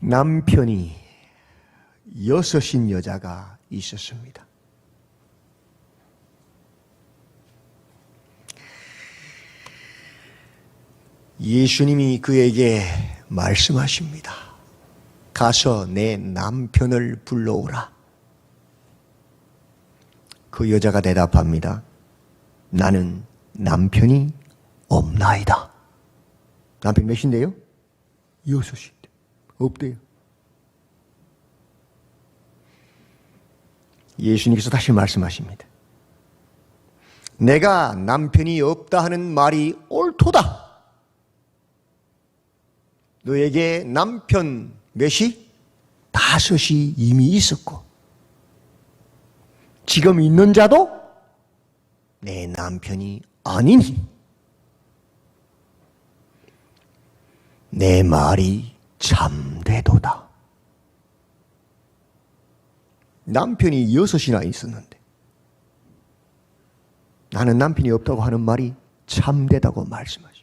남편이 여섯인 여자가 있었습니다. 예수님이 그에게 말씀하십니다. 가서 내 남편을 불러오라. 그 여자가 대답합니다. 나는 남편이 없나이다. 남편 몇인데요? 여섯인데 없대요. 예수님께서 다시 말씀하십니다. 내가 남편이 없다 하는 말이 옳도다. 너에게 남편 몇이? 5이 이미 있었고 지금 있는 자도 내 남편이 아니니 내 말이 참되도다. 남편이 6이나 있었는데 나는 남편이 없다고 하는 말이 참되다고 말씀하십니다.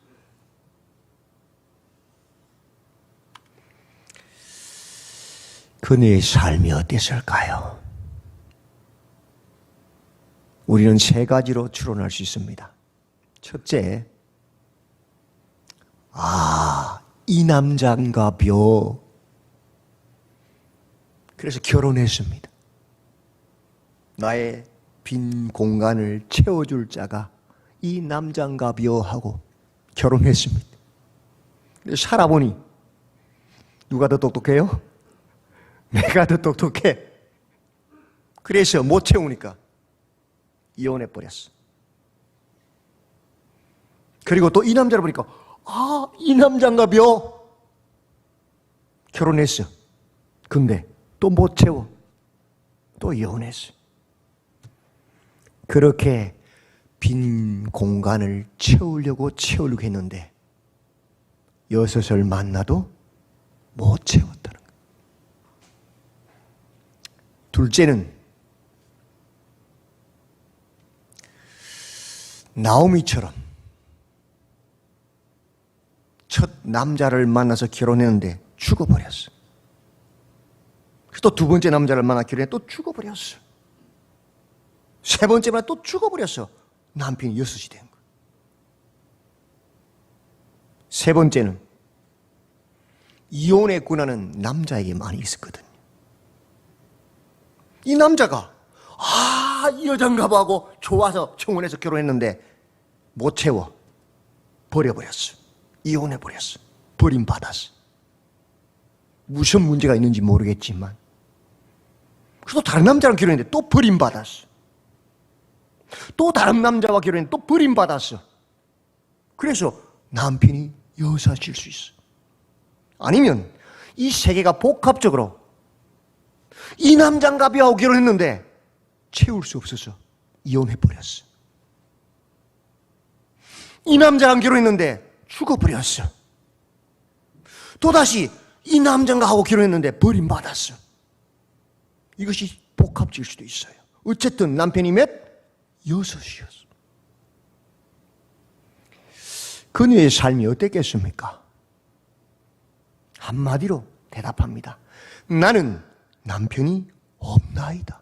그녀의 삶이 어땠을까요? 우리는 3가지로 추론할 수 있습니다. 첫째, 이 남자인가 벼. 그래서 결혼했습니다. 나의 빈 공간을 채워줄 자가 이 남자인가 벼 하고 결혼했습니다. 살아보니 누가 더 똑똑해요? 내가 더 똑똑해. 그래서 못 채우니까 이혼해버렸어. 그리고 또 이 남자를 보니까 이 남자인가 벼. 결혼했어. 근데 또 못 채워. 또 이혼했어. 그렇게 빈 공간을 채우려고 했는데 6을 만나도 못 채웠다는 거예요. 둘째는 나오미처럼 첫 남자를 만나서 결혼했는데 죽어버렸어. 또 2번째 남자를 만나 결혼해 또 죽어버렸어. 3번째 만나 또 죽어버렸어. 남편이 6이 된 거야. 3번째는 이혼의 권한은 남자에게 많이 있었거든요. 이 남자가 이 여잔가 봐 하고 좋아서 청혼해서 결혼했는데 못 채워. 버려버렸어. 이혼해버렸어. 버림받았어. 무슨 문제가 있는지 모르겠지만 또 다른 남자랑 결혼했는데 또 버림받았어. 또 다른 남자와 결혼했는데 또 버림받았어. 그래서 남편이 여사칠 수 있어. 아니면 이 세계가 복합적으로 이 남자인가 벼 하고 결혼했는데 채울 수 없어서 이혼해버렸어. 이 남자랑 결혼했는데 죽어버렸어. 또다시 이 남자인가 하고 결혼했는데 버림받았어. 이것이 복합적일 수도 있어요. 어쨌든 남편이 몇? 6이었어. 그녀의 삶이 어땠겠습니까? 한마디로 대답합니다. 나는 남편이 없나이다.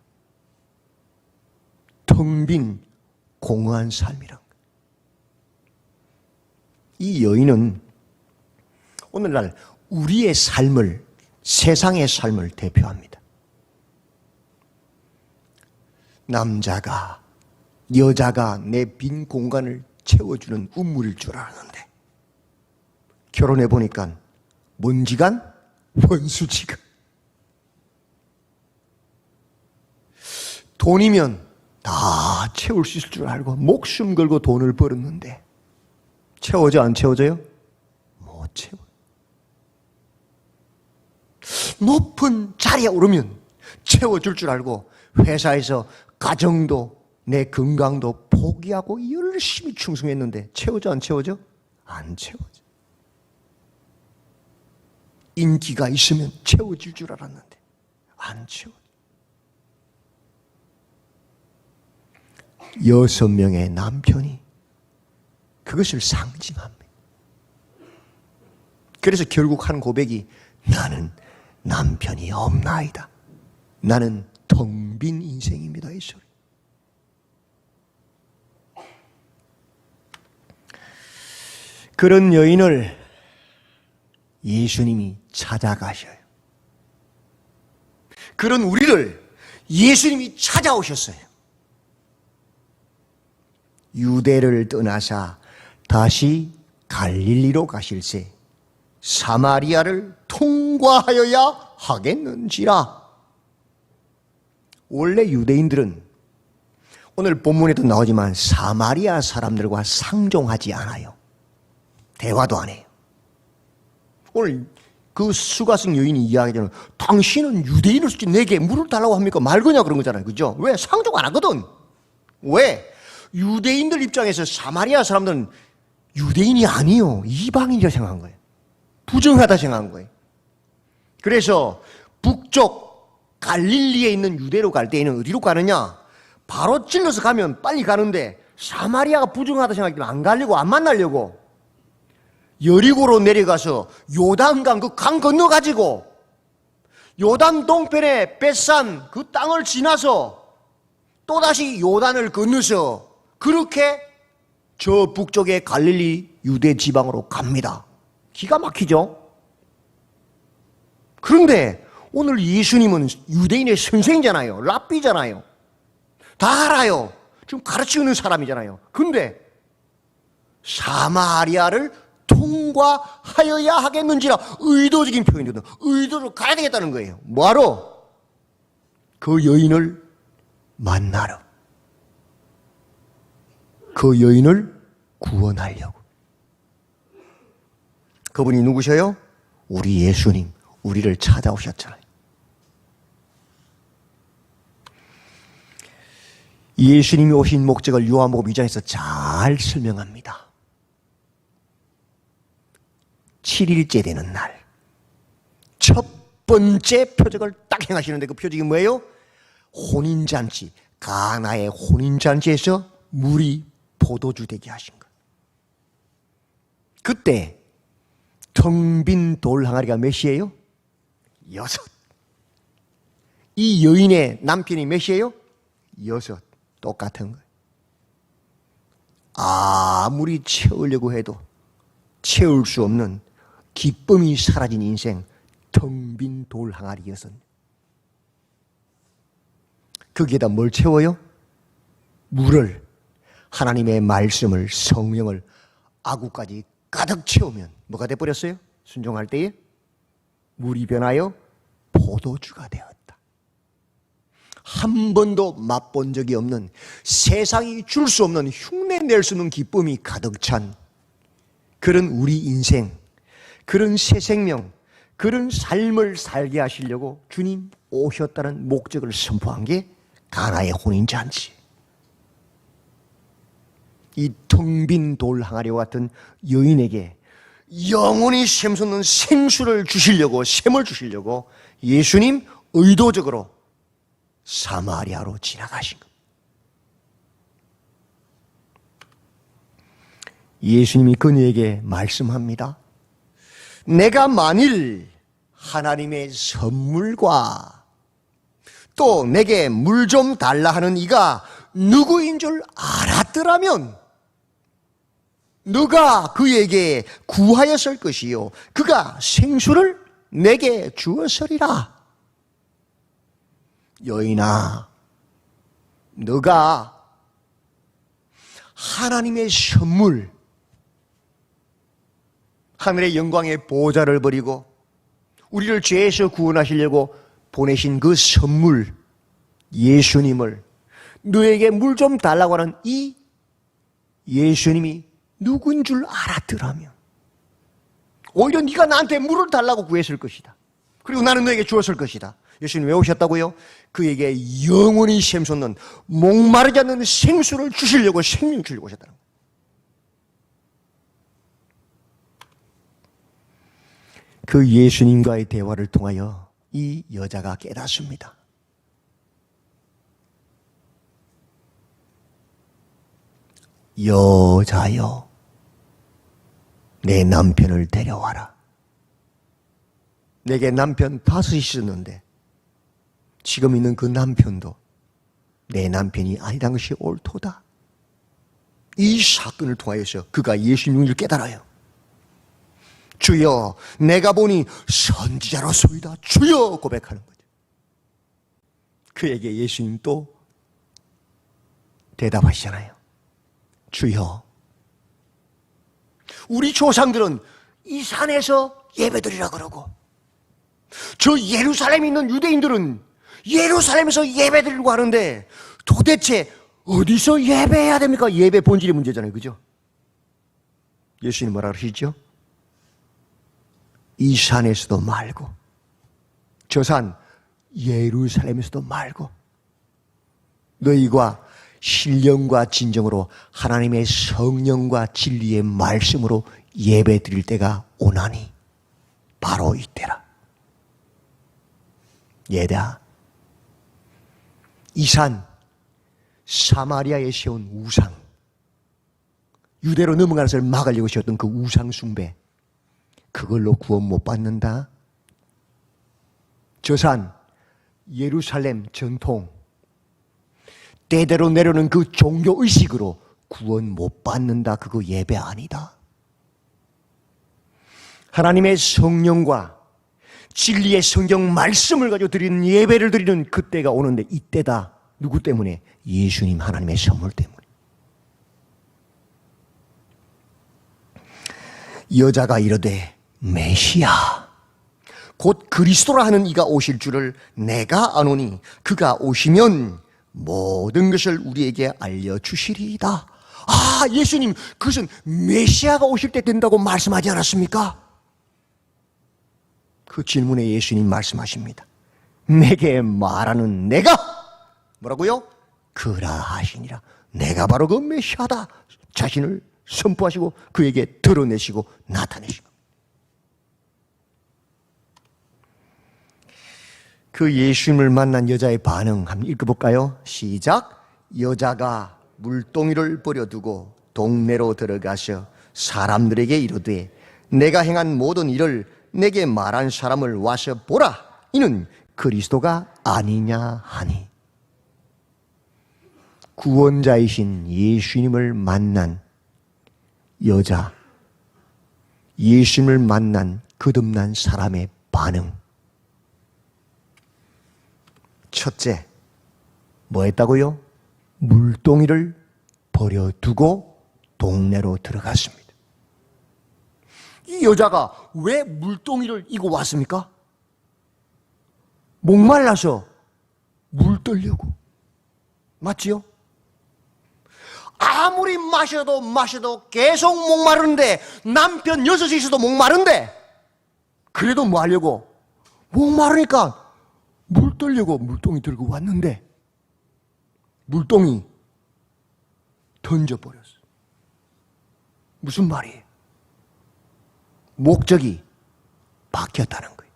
텅 빈 공허한 삶이란 거예요. 이 여인은 오늘날 우리의 삶을, 세상의 삶을 대표합니다. 남자가, 여자가 내 빈 공간을 채워주는 운물일 줄 알았는데 결혼해보니까 먼지간, 원수지간. 돈이면 다 채울 수 있을 줄 알고 목숨 걸고 돈을 벌었는데 채워져 안 채워져요? 못 채워. 높은 자리에 오르면 채워줄 줄 알고 회사에서 가정도 내 건강도 포기하고 열심히 충성했는데 채워져 안 채워져? 안 채워져. 인기가 있으면 채워질 줄 알았는데 안 채워져. 6명의 남편이 그것을 상징합니다. 그래서 결국 한 고백이 나는 남편이 없나이다. 나는 텅 빈 인생입니다. 이 소리. 그런 여인을 예수님이 찾아가셔요. 그런 우리를 예수님이 찾아오셨어요. 유대를 떠나사 다시 갈릴리로 가실새 사마리아를 통과하여야 하겠는지라. 원래 유대인들은 오늘 본문에도 나오지만 사마리아 사람들과 상종하지 않아요. 대화도 안 해요. 오늘 그 수가성 여인이 이야기하는 당신은 유대인으로서 내게 물을 달라고 합니까? 말 거냐 그런 거잖아요. 그죠? 왜? 상종 안 하거든. 왜? 유대인들 입장에서 사마리아 사람들은 유대인이 아니요. 이방인이라고 생각한 거예요. 부정하다 생각한 거예요. 그래서 북쪽 갈릴리에 있는 유대로 갈 때에는 어디로 가느냐? 바로 찔러서 가면 빨리 가는데 사마리아가 부정하다 생각하기 때문에 안 가려고 안 만나려고 여리고로 내려가서 요단강 그 강 건너가지고 요단 동편의 벳산 그 땅을 지나서 또다시 요단을 건너서 그렇게 저 북쪽의 갈릴리 유대 지방으로 갑니다. 기가 막히죠? 그런데 오늘 예수님은 유대인의 선생이잖아요. 랍비잖아요. 다 알아요. 좀 가르치는 사람이잖아요. 근데 사마리아를 통과하여야 하겠는지라 의도적인 표현이거든. 의도로 가야 되겠다는 거예요. 뭐하러? 그 여인을 만나러. 그 여인을 구원하려고. 그분이 누구셔요? 우리 예수님, 우리를 찾아오셨잖아요. 예수님이 오신 목적을 요한복음 2장에서 잘 설명합니다. 7일째 되는 날, 첫 번째 표적을 딱 행하시는데 그 표적이 뭐예요? 혼인잔치, 가나의 혼인잔치에서 물이 포도주 되게 하신 거예요. 그때 텅 빈 돌 항아리가 몇이에요? 6. 이 여인의 남편이 몇이에요? 6. 똑같은 거예요. 아무리 채우려고 해도 채울 수 없는 기쁨이 사라진 인생, 텅 빈 돌 항아리였습니다. 거기에다 뭘 채워요? 물을, 하나님의 말씀을, 성령을 아구까지 가득 채우면 뭐가 돼버렸어요? 순종할 때에 물이 변하여 포도주가 되었다. 한 번도 맛본 적이 없는, 세상이 줄 수 없는, 흉내 낼 수 없는 기쁨이 가득 찬 그런 우리 인생, 그런 새 생명, 그런 삶을 살게 하시려고 주님 오셨다는 목적을 선포한 게 가나의 혼인잔치. 이 텅 빈 돌 항아리와 같은 여인에게 영원히 샘솟는 생수를 주시려고, 샘을 주시려고 예수님 의도적으로 사마리아로 지나가신 겁니다. 예수님이 그녀에게 말씀합니다. 내가 만일 하나님의 선물과 또 내게 물 좀 달라 하는 이가 누구인 줄 알았더라면 너가 그에게 구하였을 것이요 그가 생수를 내게 주었으리라. 여인아, 너가 하나님의 선물, 하늘의 영광의 보좌를 버리고 우리를 죄에서 구원하시려고 보내신 그 선물 예수님을, 너에게 물 좀 달라고 하는 이 예수님이 누구인 줄 알았더라면 오히려 네가 나한테 물을 달라고 구했을 것이다. 그리고 나는 너에게 주었을 것이다. 예수님 왜 오셨다고요? 그에게 영원히 샘솟는 목마르지 않는 생수를 주시려고, 생명 주려고 오셨다는 거예요. 그 예수님과의 대화를 통하여 이 여자가 깨닫습니다. 여자여, 내 남편을 데려와라. 내게 남편 5이 있었는데 지금 있는 그 남편도 내 남편이 아니란 것이 옳도다. 이 사건을 통하여서 그가 예수님 을 깨달아요. 주여, 내가 보니 선지자로소이다. 주여 고백하는 거죠. 그에게 예수님 또 대답하시잖아요. 주여, 우리 조상들은 이 산에서 예배드리라 그러고 저 예루살렘에 있는 유대인들은 예루살렘에서 예배드리려고 하는데 도대체 어디서 예배해야 됩니까? 예배 본질의 문제잖아요. 그죠? 예수님 뭐라 그러시죠? 이 산에서도 말고 저 산 예루살렘에서도 말고 너희가 신령과 진정으로 하나님의 성령과 진리의 말씀으로 예배 드릴 때가 오나니 바로 이때라. 얘들아, 이 산 사마리아에 세운 우상, 유대로 넘어가는 것을 막으려고 세웠던 그 우상 숭배, 그걸로 구원 못 받는다. 저 산 예루살렘 전통, 때대로 내려오는 그 종교의식으로 구원 못 받는다. 그거 예배 아니다. 하나님의 성령과 진리의 성경 말씀을 가지고 드리는 예배를 드리는 그때가 오는데 이때다. 누구 때문에? 예수님 하나님의 선물 때문에. 여자가 이르되 메시아 곧 그리스도라 하는 이가 오실 줄을 내가 아노니 그가 오시면 모든 것을 우리에게 알려주시리이다. 아, 예수님 그것은 메시아가 오실 때 된다고 말씀하지 않았습니까? 그 질문에 예수님 말씀하십니다. 내게 말하는 내가 뭐라고요? 그라 하시니라. 내가 바로 그 메시아다. 자신을 선포하시고 그에게 드러내시고 나타내시고. 그 예수님을 만난 여자의 반응 한번 읽어볼까요? 시작. 여자가 물동이를 버려두고 동네로 들어가서 사람들에게 이르되 내가 행한 모든 일을 내게 말한 사람을 와서 보라. 이는 그리스도가 아니냐 하니. 구원자이신 예수님을 만난 여자, 예수님을 만난 거듭난 사람의 반응. 첫째, 뭐 했다고요? 물동이를 버려두고 동네로 들어갔습니다. 이 여자가 왜 물동이를 이고 왔습니까? 목말라서 물 떨려고. 맞지요? 아무리 마셔도 계속 목마른데, 남편 6이 있어도 목마른데, 그래도 뭐 하려고? 목마르니까 물 떨려고 물동이 들고 왔는데 물동이 던져버렸어. 무슨 말이에요? 목적이 바뀌었다는 거예요.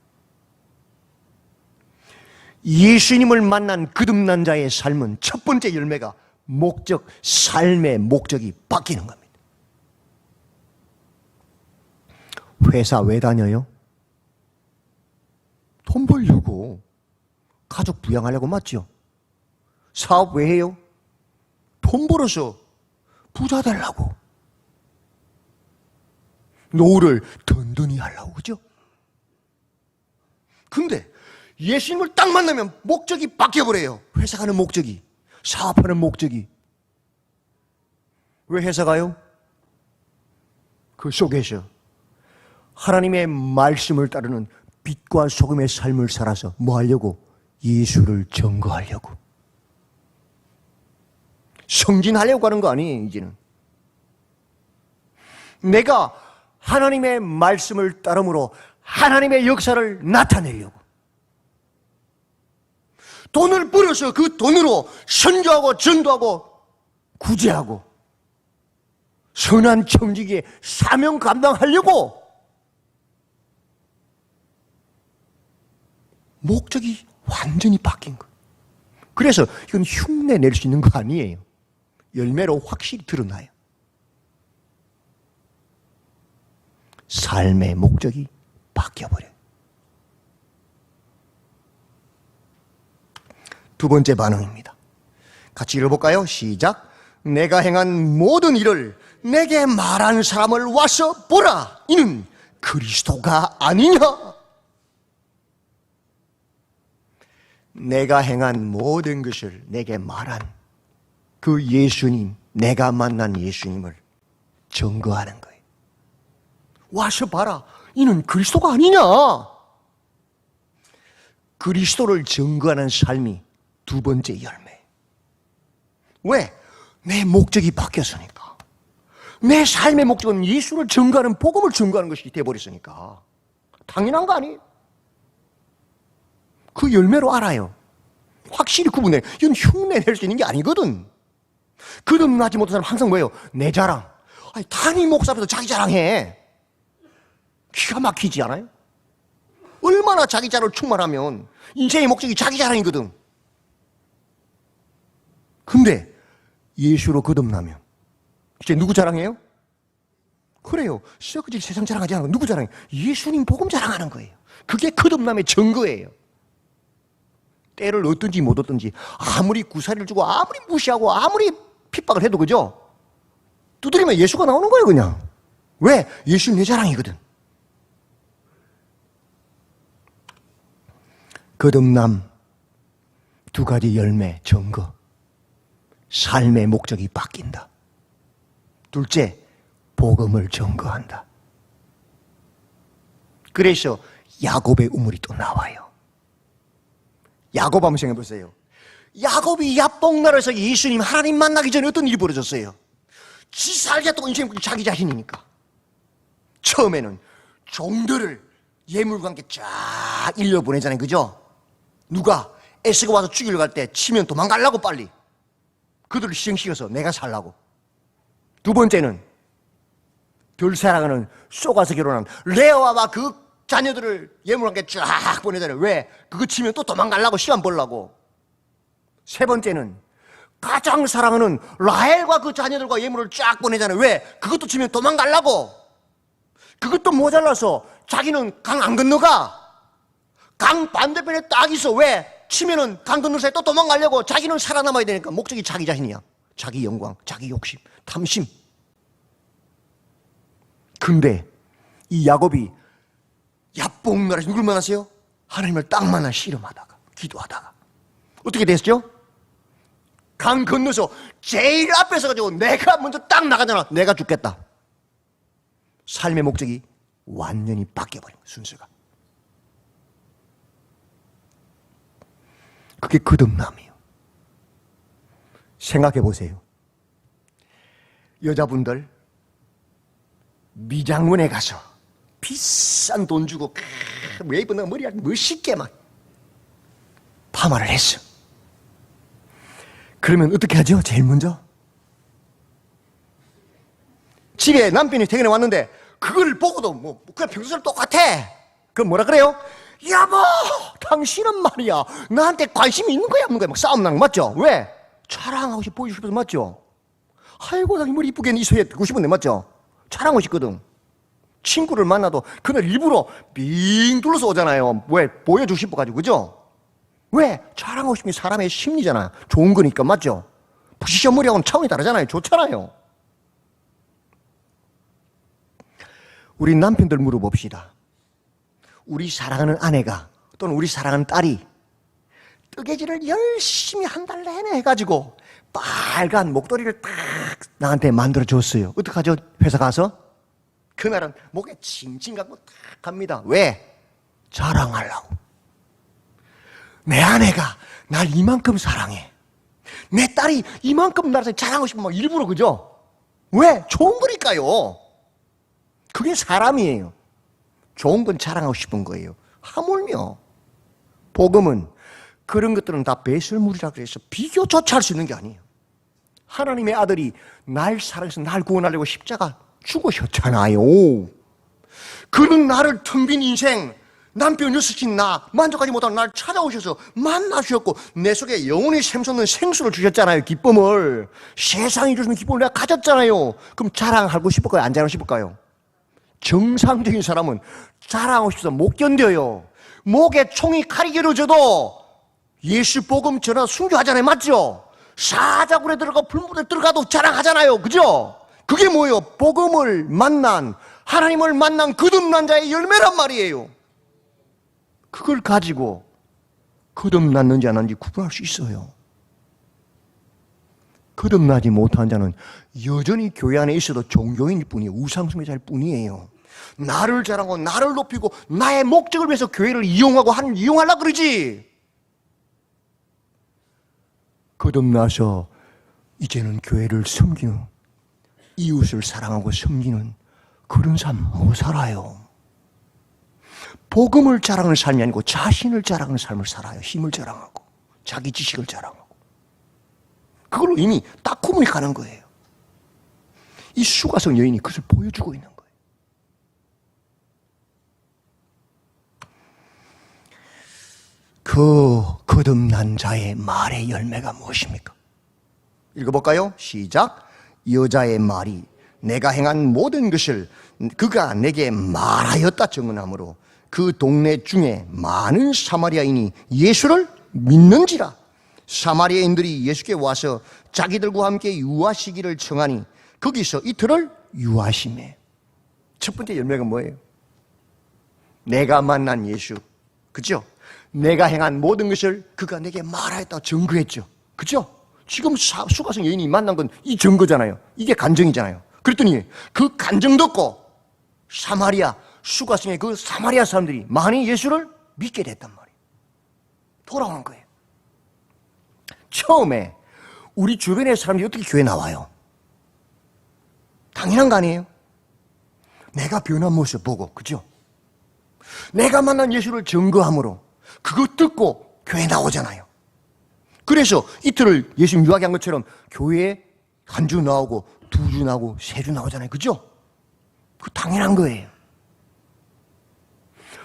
예수님을 만난 거듭난 자의 삶은 첫 번째 열매가 목적, 삶의 목적이 바뀌는 겁니다. 회사 왜 다녀요? 돈 벌려고. 가족 부양하려고. 맞죠? 사업 왜 해요? 돈 벌어서 부자 되려고. 노후를 든든히 하려고. 그죠? 근데 예수님을 딱 만나면 목적이 바뀌어버려요. 회사 가는 목적이, 사업하는 목적이. 왜 회사 가요? 그 속에서 하나님의 말씀을 따르는 빛과 소금의 삶을 살아서 뭐 하려고? 예수를 증거하려고. 성진하려고 하는 거 아니에요. 이제는 내가 하나님의 말씀을 따름으로 하나님의 역사를 나타내려고. 돈을 벌어서 그 돈으로 선교하고 전도하고 구제하고 선한 청지기에 사명 감당하려고. 목적이 완전히 바뀐 거예요. 그래서 이건 흉내 낼 수 있는 거 아니에요. 열매로 확실히 드러나요. 삶의 목적이 바뀌어버려요. 두 번째 반응입니다. 같이 읽어볼까요? 시작. 내가 행한 모든 일을 내게 말한 사람을 와서 보라. 이는 그리스도가 아니냐? 내가 행한 모든 것을 내게 말한 그 예수님, 내가 만난 예수님을 증거하는 거예요. 와서 봐라. 이는 그리스도가 아니냐? 그리스도를 증거하는 삶이 두 번째 열매. 왜? 내 목적이 바뀌었으니까. 내 삶의 목적은 예수를 증거하는, 복음을 증거하는 것이 되어버렸으니까. 당연한 거 아니에요? 그 열매로 알아요. 확실히 구분해. 이건 흉내 낼 수 있는 게 아니거든. 거듭나지 못한 사람 항상 뭐예요? 내 자랑. 아니, 담임 목사 앞에서 자기 자랑해. 기가 막히지 않아요? 얼마나 자기 자랑을 충만하면 인생의 목적이 자기 자랑이거든. 근데 예수로 거듭나면 이제 누구 자랑해요? 그래요. 썩어질 세상 자랑하지 않고 누구 자랑해요? 예수님 복음 자랑하는 거예요. 그게 거듭남의 증거예요. 때를 얻든지 못 얻든지 아무리 구사리를 주고 아무리 무시하고 아무리 핍박을 해도 그죠? 두드리면 예수가 나오는 거예요 그냥. 왜? 예수는 내 자랑이거든. 거듭남 두 가지 열매 증거. 삶의 목적이 바뀐다. 둘째, 복음을 증거한다. 그래서 야곱의 우물이 또 나와요. 야곱 한번 생각해 보세요. 야곱이 야복나라에서 예수님 하나님 만나기 전에 어떤 일이 벌어졌어요? 지 살겠다고 인생 자기 자신이니까. 처음에는 종들을 예물과 함께 쫙 일려 보내잖아요. 그죠? 누가 에스가 와서 죽이러 갈 때 치면 도망가려고 빨리. 그들을 시행시켜서 내가 살라고. 두 번째는 덜 사랑하는 쏘가서 결혼한 레아와 그 자녀들을 예물과 함께 쫙 보내잖아요. 왜? 그거 치면 또 도망가려고, 시간 벌려고. 세 번째는 가장 사랑하는 라헬과 그 자녀들과 예물을 쫙 보내잖아요. 왜? 그것도 치면 도망가려고. 그것도 모자라서 자기는 강 안 건너가. 강 반대편에 딱 있어. 왜? 치면은 강 건널 사이에 또 도망가려고. 자기는 살아남아야 되니까. 목적이 자기 자신이야. 자기 영광, 자기 욕심, 탐심. 근데 이 야곱이 야복나라에서 누굴 만났어요? 하나님을 딱 만나 씨름하다가, 기도하다가 어떻게 됐죠? 강 건너서 제일 앞에 서가지고 내가 먼저 딱 나가잖아. 내가 죽겠다. 삶의 목적이 완전히 바뀌어버린 거예요. 순서가. 그게 거듭남이에요. 생각해 보세요. 여자분들 미장원에 가서 비싼 돈 주고 웨이브나 머리 멋있게 막 파마를 했어. 그러면 어떻게 하죠? 제일 먼저 집에 남편이 퇴근해 왔는데 그걸 보고도 뭐 그냥 평소랑 똑같아. 그럼 뭐라 그래요? 여보, 당신은 말이야 나한테 관심이 있는 거야 없는 거야? 막 싸움 나는 거 맞죠? 왜? 자랑하고 싶어, 보여주고 싶어서 맞죠? 아이고 나 머리 이쁘게 이소에 듣고 싶은데 맞죠? 자랑하고 싶거든. 친구를 만나도 그날 일부러 빙 둘러서 오잖아요. 왜? 보여주고 싶어가지고. 그죠? 왜? 자랑하고 싶은 게 사람의 심리잖아요. 좋은 거니까 맞죠? 부시션 머리하고는 차원이 다르잖아요. 좋잖아요. 우리 남편들 물어봅시다. 우리 사랑하는 아내가 또는 우리 사랑하는 딸이 뜨개질을 열심히 한 달 내내 해가지고 빨간 목도리를 딱 나한테 만들어줬어요. 어떡하죠? 회사 가서? 그날은 목에 칭칭 감고 딱 갑니다. 왜? 자랑하려고. 내 아내가 날 이만큼 사랑해. 내 딸이 이만큼 나를 자랑하고 싶으면 막 일부러 그죠? 왜? 좋은 거니까요. 그게 사람이에요. 좋은 건 자랑하고 싶은 거예요. 하물며 복음은 그런 것들은 다 배설물이라 그래서 비교조차 할 수 있는 게 아니에요. 하나님의 아들이 날 사랑해서 날 구원하려고 십자가 죽으셨잖아요. 그는 나를 텅 빈 인생, 남편 여섯인 나, 만족하지 못하는 날 찾아오셔서 만나주셨고 내 속에 영원히 샘솟는 생수를 주셨잖아요. 기쁨을. 세상이 주시는 기쁨을 내가 가졌잖아요. 그럼 자랑하고 싶을까요? 안 자랑하고 싶을까요? 정상적인 사람은 자랑하고 싶어서 못 견뎌요. 목에 총이 칼이 겨루져도 예수 복음 전하 순교하잖아요. 맞죠? 사자굴에 들어가 불못에 들어가도 자랑하잖아요. 그죠? 그게 뭐예요? 복음을 만난, 하나님을 만난 거듭난 자의 열매란 말이에요. 그걸 가지고 거듭났는지 안 났는지 구분할 수 있어요. 거듭나지 못한 자는 여전히 교회 안에 있어도 종교인일 뿐이에요. 우상숭배자일 뿐이에요. 나를 자랑하고 나를 높이고 나의 목적을 위해서 교회를 이용하고 이용하려고 그러지. 거듭나서 이제는 교회를 섬기는, 이웃을 사랑하고 섬기는 그런 삶 못 살아요. 복음을 자랑하는 삶이 아니고 자신을 자랑하는 삶을 살아요. 힘을 자랑하고 자기 지식을 자랑하고. 그걸로 이미 딱 구분이 가는 거예요. 이 수가성 여인이 그것을 보여주고 있는 거예요. 그 거듭난 자의 말의 열매가 무엇입니까? 읽어볼까요? 시작. 여자의 말이 내가 행한 모든 것을 그가 내게 말하였다 증언하므로 그 동네 중에 많은 사마리아인이 예수를 믿는지라. 사마리아인들이 예수께 와서 자기들과 함께 유하시기를 청하니 거기서 이틀을 유하시매. 첫 번째 열매가 뭐예요? 내가 만난 예수, 그죠? 내가 행한 모든 것을 그가 내게 말하였다고 증거했죠. 그죠? 지금 수가성 여인이 만난 건 이 증거잖아요. 이게 간증이잖아요. 그랬더니 그 간증 듣고 사마리아, 수가성의 그 사마리아 사람들이 많이 예수를 믿게 됐단 말이에요. 돌아오는 거예요. 처음에 우리 주변의 사람들이 어떻게 교회 나와요? 당연한 거 아니에요? 내가 변한 모습 보고, 그죠? 내가 만난 예수를 증거함으로 그거 듣고 교회 나오잖아요. 그래서 이틀을 예수님 유하게 한 것처럼 교회에 한 주 나오고 두 주 나오고 세 주 나오잖아요. 그죠? 그 당연한 거예요.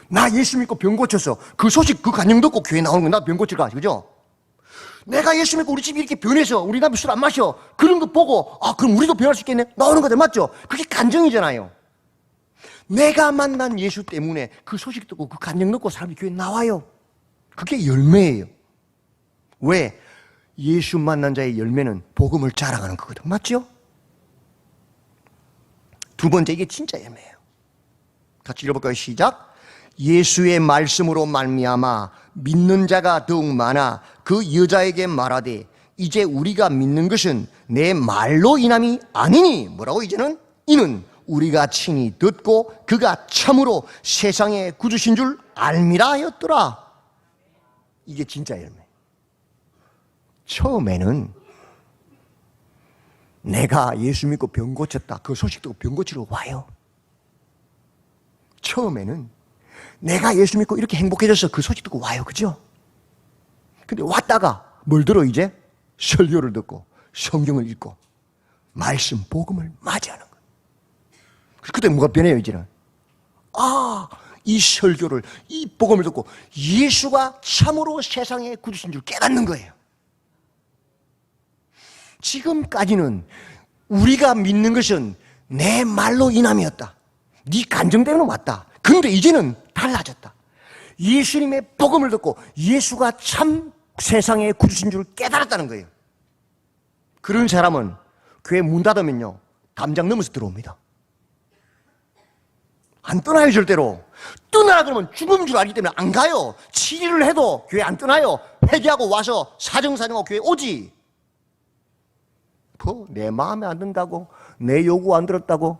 나 예수 믿고 병 고쳐서 그 소식, 그 간증 듣고 교회 나오는 거 나 병 고치러 가. 그죠? 내가 예수 믿고 우리 집이 이렇게 변해서 우리 남편 술 안 마셔. 그런 거 보고 그럼 우리도 변할 수 있겠네? 나오는 거죠. 맞죠? 그게 간증이잖아요. 내가 만난 예수 때문에 그 소식 듣고 그 간증 듣고 사람이 교회 나와요. 그게 열매예요. 왜? 예수 만난 자의 열매는 복음을 자랑하는 거거든. 맞죠? 두 번째, 이게 진짜 열매예요. 같이 읽어볼까요? 시작. 예수의 말씀으로 말미암아 믿는 자가 더욱 많아 그 여자에게 말하되 이제 우리가 믿는 것은 내 말로 인함이 아니니. 뭐라고? 이제는 이는 우리가 친히 듣고 그가 참으로 세상의 구주신 줄 알미라 하였더라. 이게 진짜 열매. 처음에는 내가 예수 믿고 병 고쳤다, 그 소식 듣고 병 고치러 와요. 처음에는 내가 예수 믿고 이렇게 행복해져서 그 소식 듣고 와요. 그죠? 근데 왔다가 뭘 들어? 이제 설교를 듣고 성경을 읽고 말씀 복음을 맞이하는 거예요. 그때 뭐가 변해요? 이제는 이 설교를, 이 복음을 듣고 예수가 참으로 세상의 구주신 줄 깨닫는 거예요. 지금까지는 우리가 믿는 것은 내 말로 인함이었다. 네 간증 때문에 왔다. 그런데 이제는 달라졌다. 예수님의 복음을 듣고 예수가 참 세상의 구주신 줄 깨달았다는 거예요. 그런 사람은 교회 문 닫으면요, 담장 넘어서 들어옵니다. 안 떠나요, 절대로. 떠나라 그러면 죽은 줄 알기 때문에 안 가요. 치료를 해도 교회 안 떠나요. 회개하고 와서 사정사정하고 교회 오지. 내 마음에 안 든다고, 내 요구 안 들었다고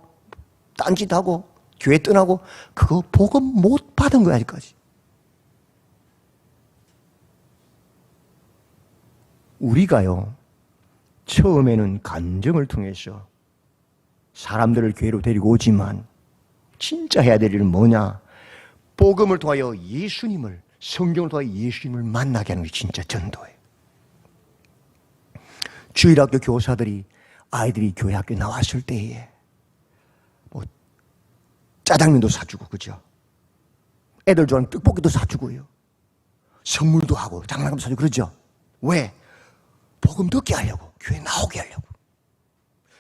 딴짓하고 교회 떠나고, 그거 복음 못 받은 거야 아직까지. 우리가요, 처음에는 간증을 통해서 사람들을 교회로 데리고 오지만 진짜 해야 될 일은 뭐냐? 복음을 통하여 예수님을, 성경을 통하여 예수님을 만나게 하는 게 진짜 전도예요. 주일학교 교사들이 아이들이 교회 학교 나왔을 때에 짜장면도 사주고, 그죠? 애들 좋아하는 떡볶이도 사주고요. 선물도 하고 장난감 사주고 그러죠. 왜? 복음 듣게 하려고, 교회 나오게 하려고.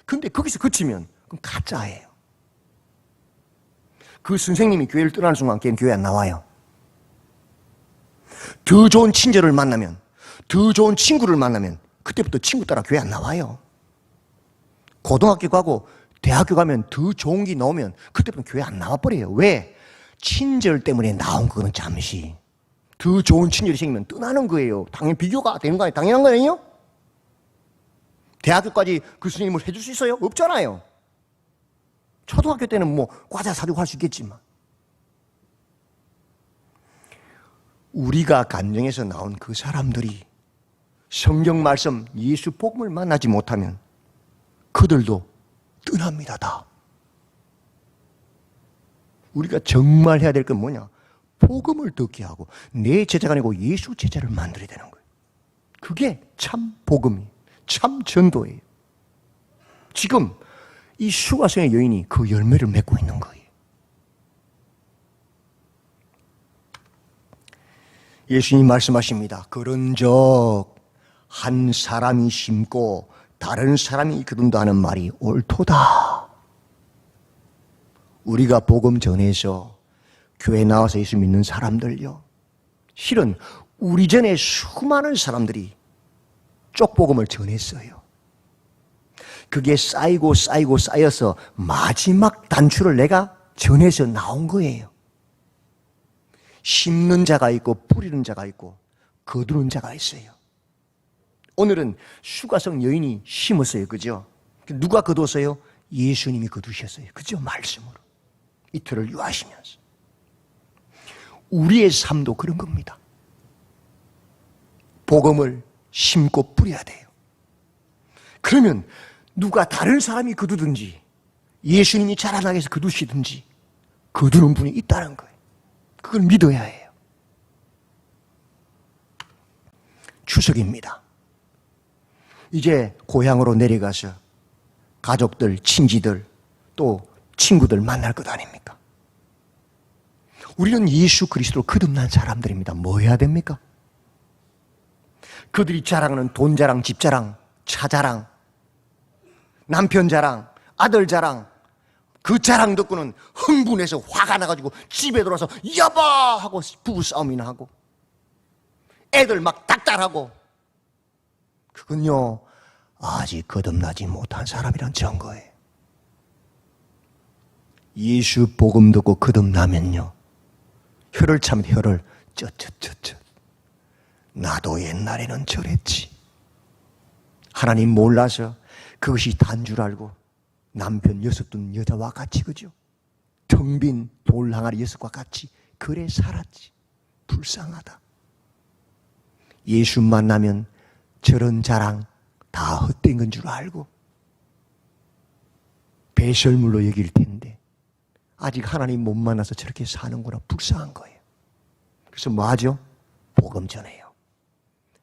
근데 거기서 그치면 그럼 가짜예요. 그 선생님이 교회를 떠나는 순간 걔는 교회 안 나와요. 더 좋은 친절을 만나면 더 좋은 친구를 만나면 그때부터 친구 따라 교회 안 나와요. 고등학교 가고 대학교 가면 더 좋은 게 나오면 그때부터 교회 안 나와버려요. 왜? 친절 때문에 나온 거는 잠시. 더 좋은 친절이 생기면 떠나는 거예요. 당연히 비교가 되는 거 아니에요? 당연한 거 아니에요? 대학교까지 그 스님을 해줄 수 있어요? 없잖아요. 초등학교 때는 뭐 과자 사주고 할 수 있겠지만. 우리가 간증에서 나온 그 사람들이 성경 말씀 예수 복음을 만나지 못하면 그들도 떠납니다. 다. 우리가 정말 해야 될 건 뭐냐? 복음을 듣게 하고 내 제자가 아니고 예수 제자를 만들어야 되는 거예요. 그게 참 복음이에요. 참 전도예요. 지금 이 수가성의 여인이 그 열매를 맺고 있는 거예요. 예수님 말씀하십니다. 그런즉 한 사람이 심고 다른 사람이 거둔다 하는 말이 옳도다. 우리가 복음 전해서 교회 나와서 예수 믿는 사람들요, 실은 우리 전에 수많은 사람들이 쪽복음을 전했어요. 그게 쌓이고 쌓이고 쌓여서 마지막 단추를 내가 전해서 나온 거예요. 심는 자가 있고 뿌리는 자가 있고 거두는 자가 있어요. 오늘은 수가성 여인이 심었어요. 그죠? 누가 거두었어요? 예수님이 거두셨어요. 그죠? 말씀으로. 이틀을 유하시면서. 우리의 삶도 그런 겁니다. 복음을 심고 뿌려야 돼요. 그러면 누가 다른 사람이 거두든지 예수님이 자라나게 해서 거두시든지 거두는 분이 있다는 거예요. 그걸 믿어야 해요. 추석입니다. 이제 고향으로 내려가서 가족들, 친지들, 또 친구들 만날 것 아닙니까? 우리는 예수 그리스도로 거듭난 사람들입니다. 뭐 해야 됩니까? 그들이 자랑하는 돈 자랑, 집 자랑, 차 자랑, 남편 자랑, 아들 자랑, 그 자랑 듣고는 흥분해서 화가 나가지고 집에 들어와서 여보! 하고 부부싸움이나 하고 애들 막 닥달하고, 그건요 아직 거듭나지 못한 사람이란 증거예요. 예수 복음 듣고 거듭나면요 혀를 차면 혀를 쩌쩌쩌쩌 나도 옛날에는 저랬지. 하나님 몰라서 그것이 단 줄 알고 남편 여섯 둔 여자와 같이, 그죠? 텅 빈 돌항아리 여섯과 같이 그래 살았지. 불쌍하다. 예수 만나면 저런 자랑 다 헛된 건 줄 알고 배설물로 여길 텐데 아직 하나님 못 만나서 저렇게 사는구나. 불쌍한 거예요. 그래서 뭐 하죠? 복음 전해요.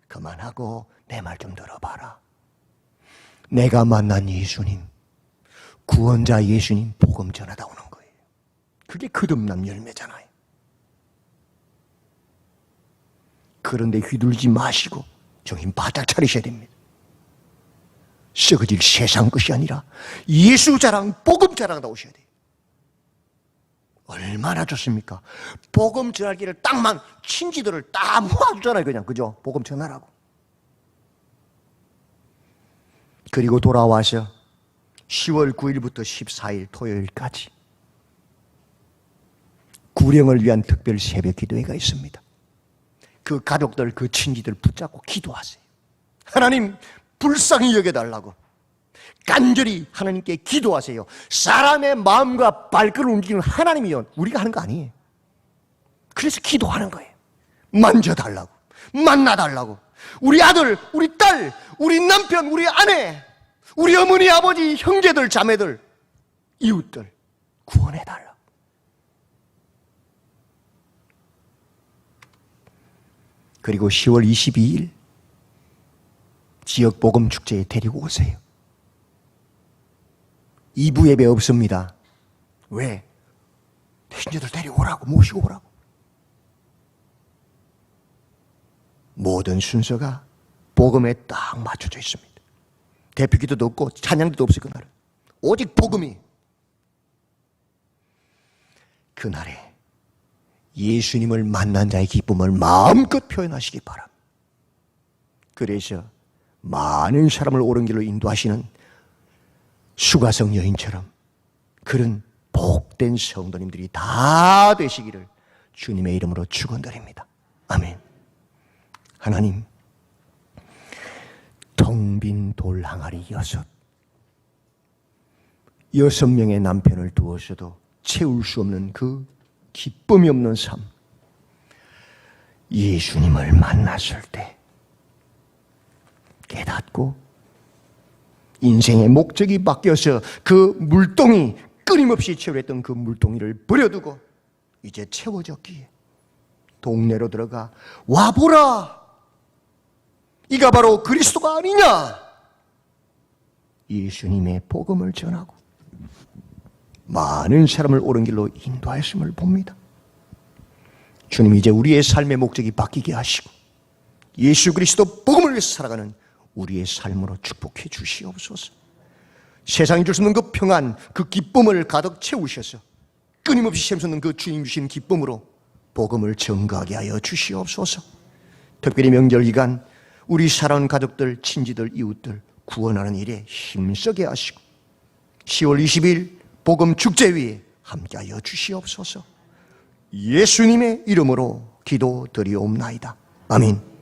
그만하고 내 말 좀 들어봐라. 내가 만난 예수님, 구원자 예수님 복음 전하다 오는 거예요. 그게 거듭남 열매잖아요. 그런데 휘둘지 마시고 정신 바짝 차리셔야 됩니다. 썩어질 세상 것이 아니라 예수 자랑, 복음 자랑하다 오셔야 돼요. 얼마나 좋습니까? 복음 전하기를 딱만 친지들을 다 모아주잖아요. 그냥, 그죠? 복음 전하라고. 그리고 돌아와서 10월 9일부터 14일 토요일까지 구령을 위한 특별 새벽 기도회가 있습니다. 그 가족들, 그 친지들 붙잡고 기도하세요. 하나님 불쌍히 여겨달라고 간절히 하나님께 기도하세요. 사람의 마음과 발걸음을 움직이는 하나님이요, 우리가 하는 거 아니에요. 그래서 기도하는 거예요. 만져달라고, 만나달라고. 우리 아들, 우리 딸, 우리 남편, 우리 아내, 우리 어머니, 아버지, 형제들, 자매들, 이웃들 구원해달라고. 그리고 10월 22일 지역 복음 축제에 데리고 오세요. 2부 예배 없습니다. 왜? 신자들 데리고 오라고, 모시고 오라고. 모든 순서가 복음에 딱 맞춰져 있습니다. 대표 기도도 없고 찬양도 없어요. 그날은 오직 복음이. 그날에 예수님을 만난 자의 기쁨을 마음껏 표현하시기 바랍니다. 그래서 많은 사람을 옳은 길로 인도하시는 수가성 여인처럼 그런 복된 성도님들이 다 되시기를 주님의 이름으로 축원드립니다. 아멘. 하나님, 텅 빈 돌 항아리 6명의 남편을 두어서도 채울 수 없는 그 기쁨이 없는 삶, 예수님을 만났을 때 깨닫고 인생의 목적이 바뀌어서 그 물동이 끊임없이 채우랬던 그 물동이를 버려두고 이제 채워졌기에 동네로 들어가 와보라, 이가 바로 그리스도가 아니냐, 예수님의 복음을 전하고 많은 사람을 옳은 길로 인도하였음을 봅니다. 주님, 이제 우리의 삶의 목적이 바뀌게 하시고 예수 그리스도 복음을 위해서 살아가는 우리의 삶으로 축복해 주시옵소서. 세상이 줄 수 없는 그 평안, 그 기쁨을 가득 채우셔서 끊임없이 샘솟는 그 주님 주신 기쁨으로 복음을 전가하게 하여 주시옵소서. 특별히 명절 기간 우리 사랑하는 가족들, 친지들, 이웃들 구원하는 일에 힘쓰게 하시고 10월 20일 복음 축제위에 함께하여 주시옵소서. 예수님의 이름으로 기도드리옵나이다. 아멘.